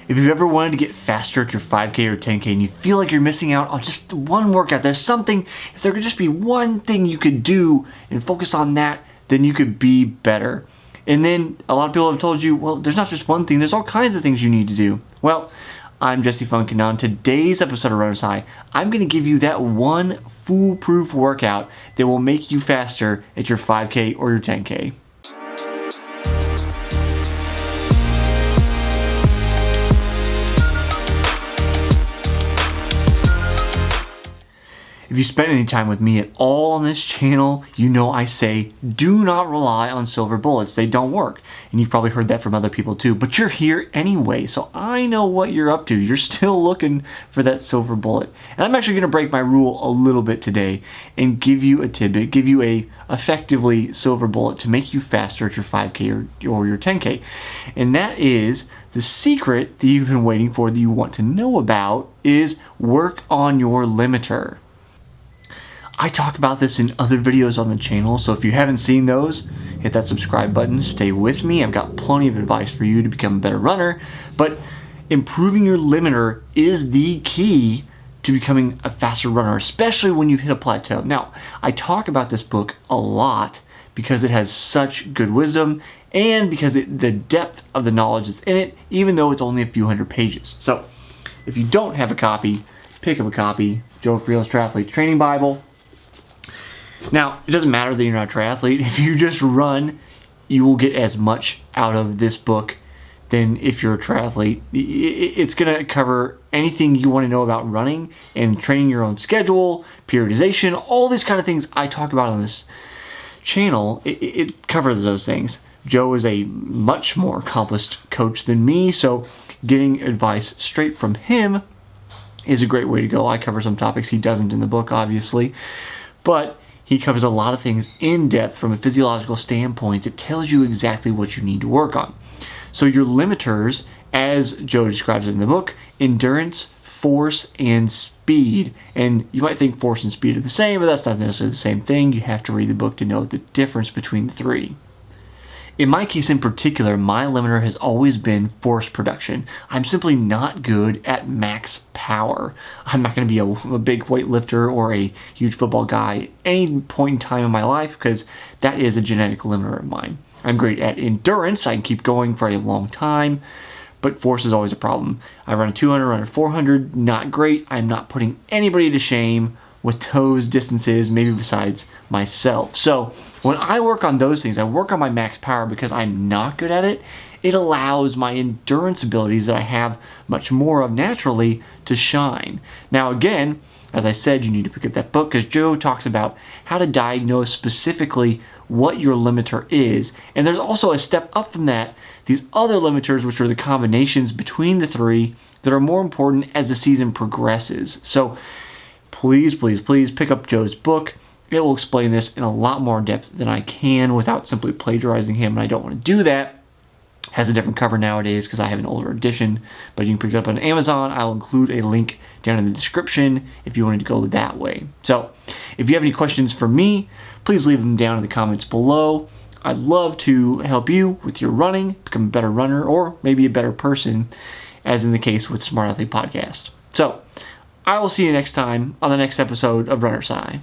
If you've ever wanted to get faster at your 5K or 10K and you feel like you're missing out on just one workout, there's something, if there could just be one thing you could do and focus on that, then you could be better. And then a lot of people have told you, well, there's not just one thing, there's all kinds of things you need to do. Well, I'm Jesse Funk, and on today's episode of Runner's High, I'm going to give you that one foolproof workout that will make you faster at your 5K or your 10K. If you spend any time with me at all on this channel, you know I say do not rely on silver bullets. They don't work. And you've probably heard that from other people too, but you're here anyway, so I know what you're up to. You're still looking for that silver bullet. And I'm actually going to break my rule a little bit today and give you a tidbit, give you a effectively silver bullet to make you faster at your 5K or your 10K. And that is the secret that you've been waiting for, that you want to know about, is work on your limiter. I talk about this in other videos on the channel, so if you haven't seen those, hit that subscribe button, stay with me. I've got plenty of advice for you to become a better runner, but improving your limiter is the key to becoming a faster runner, especially when you've hit a plateau. Now, I talk about this book a lot because it has such good wisdom and because the depth of the knowledge is in it, even though it's only a few hundred pages. So, if you don't have a copy, pick up a copy. Joe Friel's Triathlete's Training Bible. Now, it doesn't matter that you're not a triathlete. If you just run, you will get as much out of this book than if you're a triathlete. It's going to cover anything you want to know about running and training your own schedule, periodization, all these kind of things I talk about on this channel. It covers those things. Joe is a much more accomplished coach than me, so getting advice straight from him is a great way to go. I cover some topics he doesn't in the book, obviously, but he covers a lot of things in depth from a physiological standpoint that tells you exactly what you need to work on. So your limiters, as Joe describes it in the book, endurance, force, and speed. And you might think force and speed are the same, but that's not necessarily the same thing. You have to read the book to know the difference between the three. In my case in particular, my limiter has always been force production. I'm simply not good at max power. I'm not going to be a big weightlifter or a huge football guy at any point in time in my life because that is a genetic limiter of mine. I'm great at endurance. I can keep going for a long time, but force is always a problem. I run a 200, run a 400, not great. I'm not putting anybody to shame with those distances, maybe besides myself. So when I work on those things, I work on my max power because I'm not good at it. It allows my endurance abilities that I have much more of naturally to shine. Now again, as I said, you need to pick up that book because Joe talks about how to diagnose specifically what your limiter is. And there's also a step up from that, these other limiters, which are the combinations between the three that are more important as the season progresses. So please pick up Joe's book. It will explain this in a lot more depth than I can without simply plagiarizing him, and I don't want to do that. It has a different cover nowadays because I have an older edition, but you can pick it up on Amazon. I'll include a link down in the description if you wanted to go that way. So if you have any questions for me, please leave them down in the comments below. I'd love to help you with your running, become a better runner, or maybe a better person, as in the case with Smart Athlete Podcast. So I will see you next time on the next episode of Runner's High.